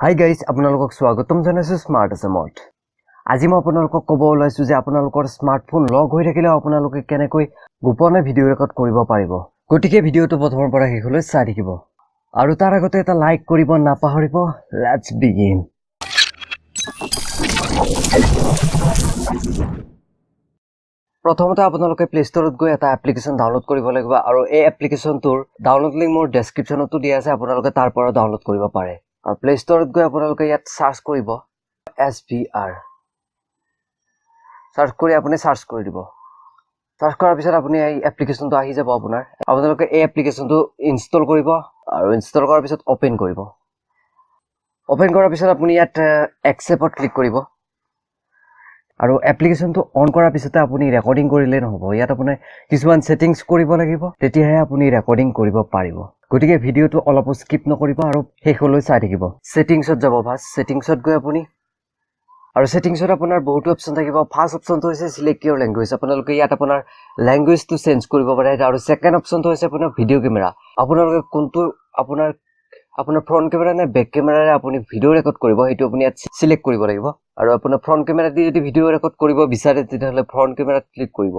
Hi guys, আপোনালোকক স্বাগতম জনাইছো স্মাৰ্ট আছামত। আজি মই আপোনালোকক ক'ব ওলাইছো যে আপোনালোকৰ স্মাৰ্টফোন লগ হৈ থাকিলে আপোনালোকে কেনেকৈ গোপনে ভিডিঅ' ৰেকৰ্ড কৰিব পাৰিব। গতিকে ভিডিঅ'টো প্ৰথমৰ পৰা শেষলৈ চাই থাকিব। আৰু তাৰ আগতে এটা লাইক কৰিব নাপাহৰিব। Let's begin. প্ৰথমতে আপোনালোকে প্লে ষ্টৰত গৈ এটা এপ্লিকেশ্যন ডাউনলোড কৰিব লাগিব আৰু এই এপ্লিকেশ্যনটোৰ ডাউনলোড লিংক মোৰ ডেছক্ৰিপশ্যনতো দিয়া আছে, আপোনালোকে তাৰ পৰা ডাউনলোড কৰিব পাৰে। আৰু প্লে ষ্টৰত গৈ আপোনালোকে ইয়াত সাৰ্চ কৰিব SVR। সাৰ্চ কৰি আপুনি সাৰ্চ কৰি দিব। সাৰ্চ কৰাৰ পিছত আপুনি এই এপ্লিকেশ্যনটো আহি যাব আপোনাৰ। আপোনালোকে এই এপ্লিকেশ্যনটো ইনষ্টল কৰিব আৰু ইনষ্টল কৰাৰ পিছত ওপেন কৰিব। ওপেন কৰাৰ পিছত আপুনি ইয়াত একচেপ্টত ক্লিক কৰিব। আৰু এপ্লিকেশ্যনটো অন কৰাৰ পিছতে আপুনি ৰেকৰ্ডিং কৰিলে নহ'ব, ইয়াত আপুনি কিছুমান সেটিংছ কৰিব লাগিব, তেতিয়াহে আপুনি ৰেকৰ্ডিং কৰিব পাৰিব। গতিকে ভিডিঅ'টো অলপ স্কিপ নকৰিব আৰু শেষলৈ চাই থাকিব। সেটিংছত যাব, ফাৰ্ষ্ট সেটিংছত গৈ আপুনি আৰু সেটিংছত আপোনাৰ বহুতো অপশ্যন থাকিব। ফাৰ্ষ্ট অপশ্যনটো হৈছে সিলেক্ট ইউৰ লেংগুৱেজ। আপোনালোকে ইয়াত আপোনাৰ লেংগুৱেজটো চেঞ্জ কৰিব পাৰে। আৰু ছেকেণ্ড অপশ্যনটো হৈছে আপোনাৰ ভিডিঅ' কেমেৰা। আপোনালোকে কোনটো আপোনাৰ ফ্ৰণ্ট কেমেৰা নে বেক কেমেৰাৰে আপুনি ভিডিঅ' ৰেকৰ্ড কৰিব সেইটো আপুনি ইয়াত সিলেক্ট কৰিব লাগিব। আৰু আপোনাৰ ফ্ৰণ্ট কেমেৰা দি যদি ভিডিঅ' ৰেকৰ্ড কৰিব বিচাৰে তেতিয়াহ'লে ফ্ৰণ্ট কেমেৰাত ক্লিক কৰিব,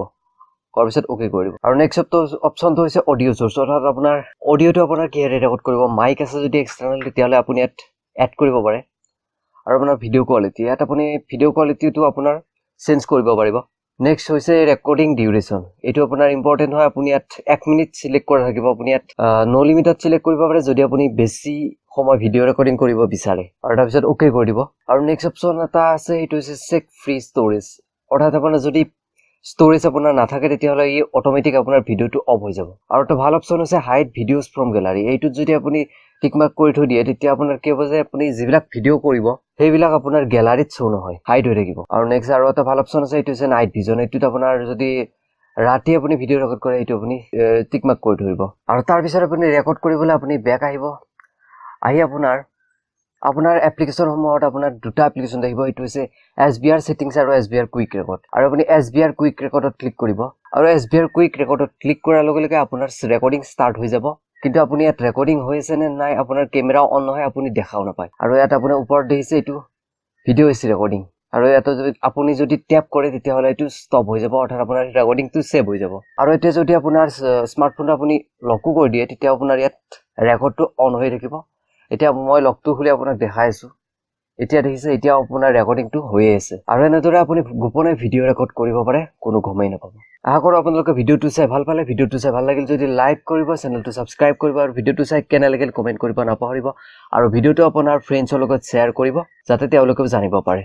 কৰাৰ পিছত অ'কে কৰিব। আৰু নেক্সট অপশ্যনটো হৈছে অডিঅ' চ'ৰ্চ, অৰ্থাৎ আপোনাৰ অডিঅ'টো আপোনাৰ কিহেৰে ৰেকৰ্ড কৰিব। মাইক আছে যদি এক্সটাৰ্নেল তেতিয়াহ'লে আপুনি ইয়াত এড কৰিব পাৰে। আৰু আপোনাৰ ভিডিঅ' কোৱালিটি, ইয়াত আপুনি ভিডিঅ' কোৱালিটিটো আপোনাৰ চেঞ্জ কৰিব পাৰিব। নেক্সট হৈছে ৰেকৰ্ডিং ডিউৰেশ্যন, এইটো আপোনাৰ ইম্পৰ্টেণ্ট হয়। আপুনি ইয়াত 1 মিনিট চিলেক্ট কৰা থাকিব। আপুনি ইয়াত ন' লিমিটত চিলেক্ট কৰিব পাৰে যদি আপুনি বেছি সময় ভিডিঅ' ৰেকৰ্ডিং কৰিব বিচাৰে, আৰু তাৰপিছত অ'কে কৰি দিব। আৰু নেক্সট অপশ্যন এটা আছে, সেইটো হৈছে চেক ফ্ৰী ষ্ট'ৰেজ, অৰ্থাৎ আপোনাৰ যদি ষ্ট'ৰেজ আপোনাৰ নাথাকে তেতিয়াহ'লে ই অট'মেটিক আপোনাৰ ভিডিঅ'টো অফ হৈ যাব। আৰু এটা ভাল অপশ্যন হৈছে হাইড ভিডিঅ'জ ফ্ৰম গেলাৰী। এইটোত যদি আপুনি টিকমাৰ্ক কৰি থৈ দিয়ে তেতিয়া আপোনাৰ কি হ'ব যে আপুনি যিবিলাক ভিডিঅ' কৰিব সেইবিলাক আপোনাৰ গেলাৰীত শ্ব' নহয়, হাইড হৈ থাকিব। আৰু নেক্সট আৰু এটা ভাল অপশ্যন আছে, এইটো হৈছে নাইট ভিজন। এইটোত আপোনাৰ যদি ৰাতি আপুনি ভিডিঅ' ৰেকৰ্ড কৰে এইটো আপুনি টিকমাৰ্ক কৰি থৰিব। আৰু তাৰপিছত আপুনি ৰেকৰ্ড কৰিবলৈ আপুনি বেক আহিব। আহি আপোনাৰ এপ্লিকেশ্যনসমূহত আপোনাৰ দুটা এপ্লিকেশ্যন থাকিব, এইটো হৈছে SVR ছেটিংছ আৰু SVR কুইক ৰেকৰ্ড। আৰু আপুনি SVR কুইক ৰেকৰ্ডত ক্লিক কৰিব। আৰু SVR কুইক ৰেকৰ্ডত ক্লিক কৰাৰ লগে লগে আপোনাৰ ৰেকৰ্ডিং ষ্টাৰ্ট হৈ যাব। কিন্তু আপুনি ইয়াত ৰেকৰ্ডিং হৈ আছে নে নাই, আপোনাৰ কেমেৰা অন নহয়, আপুনি দেখাও নাপায়। আৰু ইয়াত আপোনাৰ ওপৰত দেখিছে এইটো ভিডিঅ' হৈছে ৰেকৰ্ডিং। আৰু ইয়াত আপুনি যদি টেপ কৰে তেতিয়াহ'লে এইটো ষ্টপ হৈ যাব, অৰ্থাৎ আপোনাৰ ৰেকৰ্ডিংটো ছেভ হৈ যাব। আৰু এতিয়া যদি আপোনাৰ স্মাৰ্টফোনটো আপুনি লকো কৰি দিয়ে তেতিয়া আপোনাৰ ইয়াত ৰেকৰ্ডটো অন হৈ থাকিব। এতিয়া মই লকটো খুলি আপোনাক দেখাই আছো। এতিয়া দেখিছে এতিয়া আপোনাৰ ৰেকৰ্ডিংটো হৈয়ে আছে। আৰু এনেদৰে আপুনি গোপনে ভিডিঅ' ৰেকৰ্ড কৰিব পাৰে, কোনো গমেই নাপাব। আশা কৰোঁ আপোনালোকে ভিডিঅ'টো চাই ভাল পালে। ভিডিঅ'টো চাই ভাল লাগিল যদি লাইক কৰিব, চেনেলটো ছাবস্ক্ৰাইব কৰিব, আৰু ভিডিঅ'টো চাই কেনে লাগিল কমেণ্ট কৰিব নাপাহৰিব। আৰু ভিডিঅ'টো আপোনাৰ ফ্ৰেণ্ডছৰ লগত শ্বেয়াৰ কৰিব যাতে তেওঁলোকেও জানিব পাৰে।